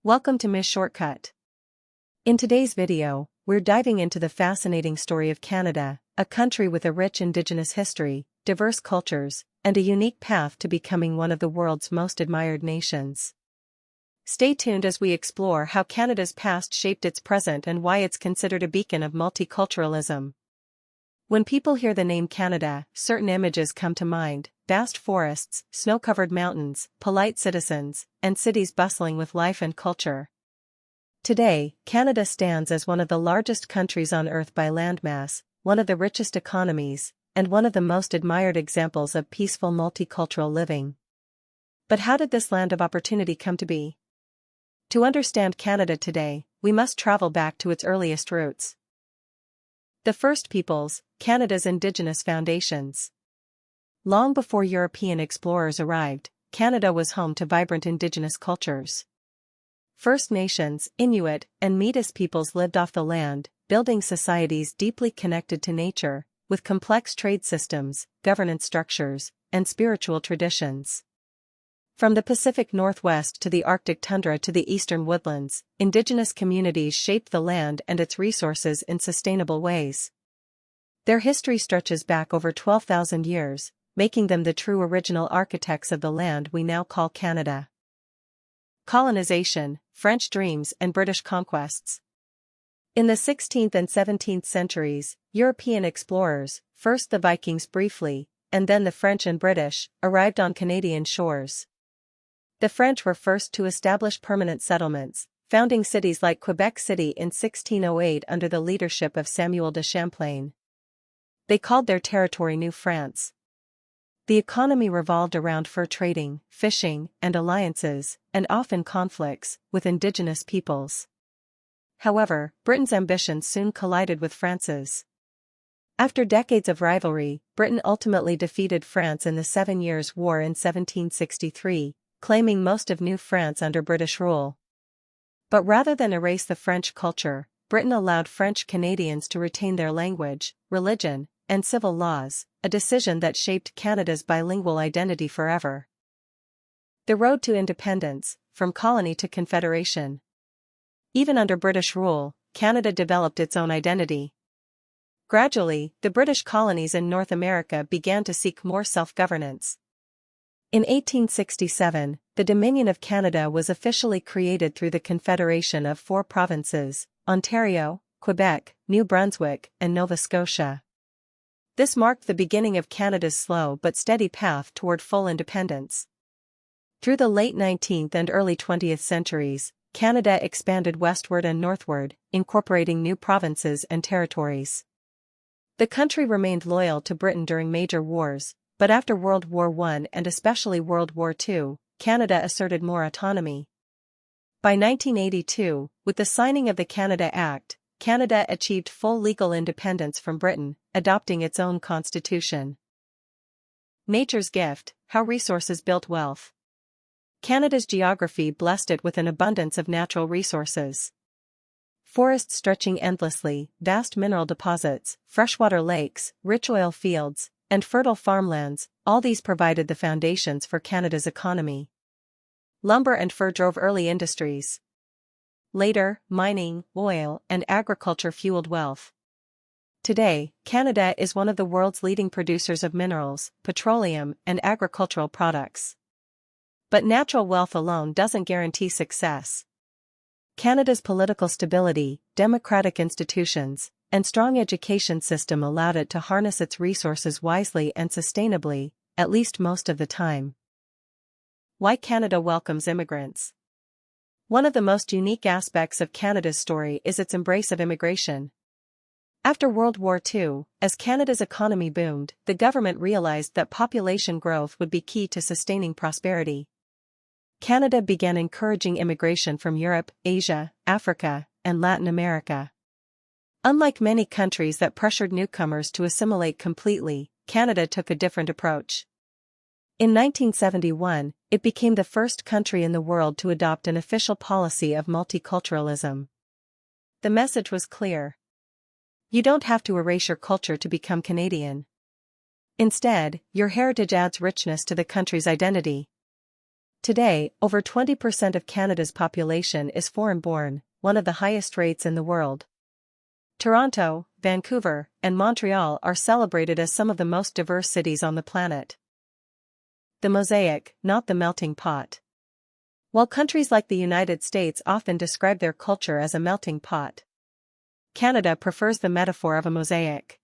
Welcome to Ms.Shortcut. In today's video, we're diving into the fascinating story of Canada, a country with a rich Indigenous history, diverse cultures, and a unique path to becoming one of the world's most admired nations. Stay tuned as we explore how Canada's past shaped its present and why it's considered a beacon of multiculturalism. When people hear the name Canada, certain images come to mind: vast forests, snow-covered mountains, polite citizens, and cities bustling with life and culture. Today, Canada stands as one of the largest countries on Earth by landmass, one of the richest economies, and one of the most admired examples of peaceful multicultural living. But how did this land of opportunity come to be? To understand Canada today, we must travel back to its earliest roots. The First Peoples, Canada's Indigenous foundations. Long before European explorers arrived, Canada was home to vibrant Indigenous cultures. First Nations, Inuit, and Métis peoples lived off the land, building societies deeply connected to nature, with complex trade systems, governance structures, and spiritual traditions. From the Pacific Northwest to the Arctic tundra to the eastern woodlands, Indigenous communities shaped the land and its resources in sustainable ways. Their history stretches back over 12,000 years, making them the true original architects of the land we now call Canada. Colonization, French dreams and British conquests. In the 16th and 17th centuries, European explorers, first the Vikings briefly, and then the French and British, arrived on Canadian shores. The French were first to establish permanent settlements, founding cities like Quebec City in 1608 under the leadership of Samuel de Champlain. They called their territory New France. The economy revolved around fur trading, fishing, and alliances, and often conflicts, with Indigenous peoples. However, Britain's ambitions soon collided with France's. After decades of rivalry, Britain ultimately defeated France in the 7 Years' War in 1763, claiming most of New France under British rule. But rather than erase the French culture, Britain allowed French Canadians to retain their language, religion, and civil laws, a decision that shaped Canada's bilingual identity forever. The road to independence, from colony to confederation. Even under British rule, Canada developed its own identity. Gradually, the British colonies in North America began to seek more self-governance. In 1867, the Dominion of Canada was officially created through the Confederation of 4 provinces: Ontario, Quebec, New Brunswick, and Nova Scotia. This marked the beginning of Canada's slow but steady path toward full independence. Through the late 19th and early 20th centuries, Canada expanded westward and northward, incorporating new provinces and territories. The country remained loyal to Britain during major wars, but after World War I and especially World War II, Canada asserted more autonomy. By 1982, with the signing of the Canada Act, Canada achieved full legal independence from Britain, adopting its own constitution. Nature's gift: how resources built wealth. Canada's geography blessed it with an abundance of natural resources. Forests stretching endlessly, vast mineral deposits, freshwater lakes, rich oil fields, and fertile farmlands, all these provided the foundations for Canada's economy. Lumber and fur drove early industries. Later, mining, oil, and agriculture fueled wealth. Today, Canada is one of the world's leading producers of minerals, petroleum, and agricultural products. But natural wealth alone doesn't guarantee success. Canada's political stability, democratic institutions, and strong education system allowed it to harness its resources wisely and sustainably, at least most of the time. Why Canada welcomes immigrants. One of the most unique aspects of Canada's story is its embrace of immigration. After World War II, as Canada's economy boomed, the government realized that population growth would be key to sustaining prosperity. Canada began encouraging immigration from Europe, Asia, Africa, and Latin America. Unlike many countries that pressured newcomers to assimilate completely, Canada took a different approach. In 1971, it became the first country in the world to adopt an official policy of multiculturalism. The message was clear. You don't have to erase your culture to become Canadian. Instead, your heritage adds richness to the country's identity. Today, over 20% of Canada's population is foreign-born, one of the highest rates in the world. Toronto, Vancouver, and Montreal are celebrated as some of the most diverse cities on the planet. The mosaic, not the melting pot. While countries like the United States often describe their culture as a melting pot, Canada prefers the metaphor of a mosaic.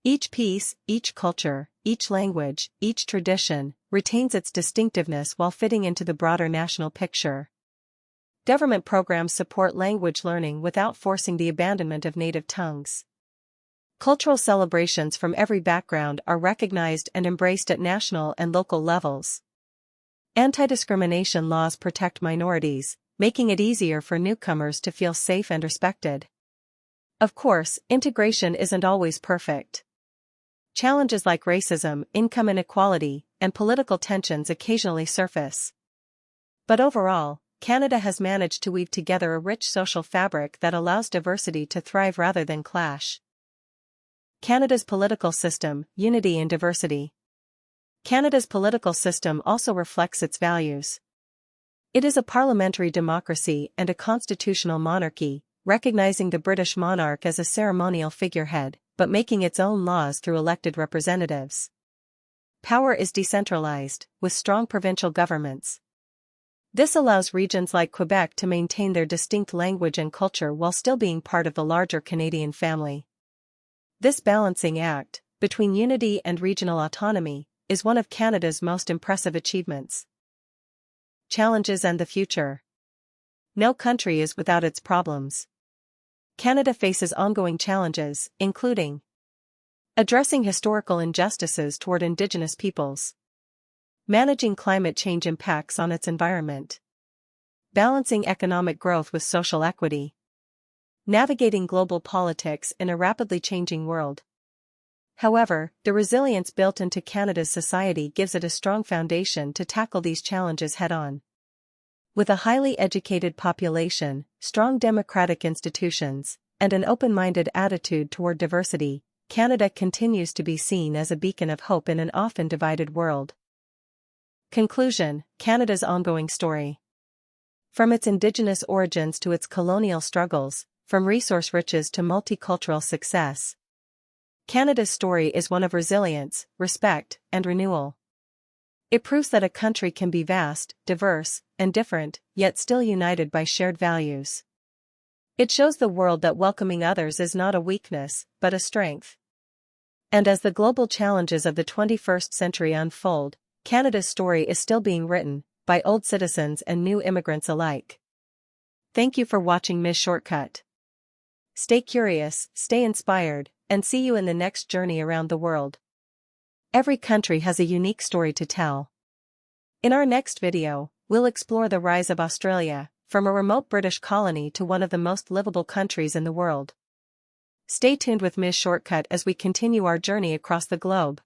Each piece, each culture, each language, each tradition, retains its distinctiveness while fitting into the broader national picture. Government programs support language learning without forcing the abandonment of native tongues. Cultural celebrations from every background are recognized and embraced at national and local levels. Anti-discrimination laws protect minorities, making it easier for newcomers to feel safe and respected. Of course, integration isn't always perfect. Challenges like racism, income inequality, and political tensions occasionally surface. But overall, Canada has managed to weave together a rich social fabric that allows diversity to thrive rather than clash. Canada's political system, unity and diversity. Canada's political system also reflects its values. It is a parliamentary democracy and a constitutional monarchy, recognizing the British monarch as a ceremonial figurehead, but making its own laws through elected representatives. Power is decentralized, with strong provincial governments. This allows regions like Quebec to maintain their distinct language and culture while still being part of the larger Canadian family. This balancing act, between unity and regional autonomy, is one of Canada's most impressive achievements. Challenges and the future. No country is without its problems. Canada faces ongoing challenges, including addressing historical injustices toward Indigenous peoples, managing climate change impacts on its environment, balancing economic growth with social equity, navigating global politics in a rapidly changing world. However, the resilience built into Canada's society gives it a strong foundation to tackle these challenges head-on. With a highly educated population, strong democratic institutions, and an open-minded attitude toward diversity, Canada continues to be seen as a beacon of hope in an often divided world. Conclusion: Canada's ongoing story. From its Indigenous origins to its colonial struggles, from resource riches to multicultural success, Canada's story is one of resilience, respect, and renewal. It proves that a country can be vast, diverse, and different, yet still united by shared values. It shows the world that welcoming others is not a weakness, but a strength. And as the global challenges of the 21st century unfold, Canada's story is still being written, by old citizens and new immigrants alike. Thank you for watching Ms.Shortcut. Stay curious, stay inspired, and see you in the next journey around the world. Every country has a unique story to tell. In our next video, we'll explore the rise of Australia, from a remote British colony to one of the most livable countries in the world. Stay tuned with Ms.Shortcut as we continue our journey across the globe.